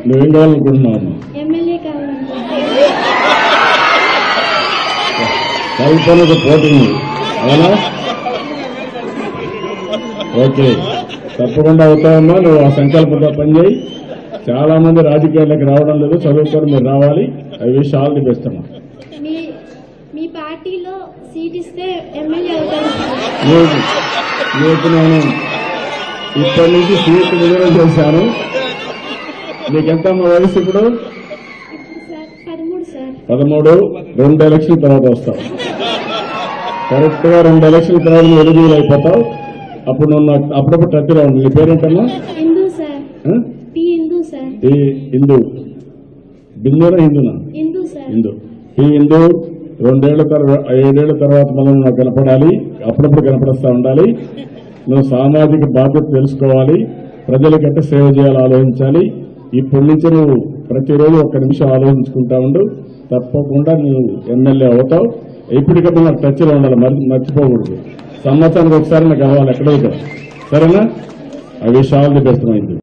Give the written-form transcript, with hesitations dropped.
నువ్వేం కావాలనుకుంటున్నావు? ఎమ్మెల్యే కావాలనుకుంటున్నాను. కల్పనకు పోటీ అవునా? ఓకే, తప్పకుండా అవుతావమ్మా. నువ్వు ఆ సంకల్పంతో పనిచేయి. చాలా మంది రాజకీయాలకు రావడం లేదు, చదువుకొని మీరు రావాలి. I wish all the best అమ్మా. మీ పార్టీలో సీట్ ఇస్తే ఎమ్మెల్యే అవుతాను. నీకు నేను ఇప్పటి నుంచి సీట్ విడుదల చేశాను. నీకెంతమ్మా వయసు ఇప్పుడు? 13 సార్. 13. 2 ఎలక్షన్ తర్వాత వస్తావు. కరెక్ట్ గా 2 ఎలక్షన్ తర్వాత నువ్వు ఎలిజిబుల్ అయిపోతావు. అప్పుడు నువ్వు అప్పుడప్పుడు టచ్లో ఉంది. నీ పేరేంటమ్మా? హిందూ సార్. హిందూ సార్. హిందూ బిందునా హిందూనా? హిందూ సార్. హిందూ. ఈ హిందూ 2 ఏళ్ల తర్వాత 7 ఏళ్ల తర్వాత మనం నాకు కనపడాలి. అప్పుడప్పుడు కనపడస్తా ఉండాలి. నువ్వు సామాజిక బాధ్యత తెలుసుకోవాలి. ప్రజలకంటే సేవ చేయాలి, ఆలోచించాలి. ఇప్పటి నుంచి నువ్వు ప్రతిరోజు 1 నిమిషం ఆలోచించుకుంటా ఉండు. తప్పకుండా నువ్వు ఎమ్మెల్యే అవుతావు. ఎప్పటికప్పుడు నాకు టచ్లో ఉండాలి, మర్చిపోకూడదు. సంవత్సరానికి ఒకసారి నాకు కావాలి ఎక్కడో ఇక్కడ. సరేనా? I wish all the best mind.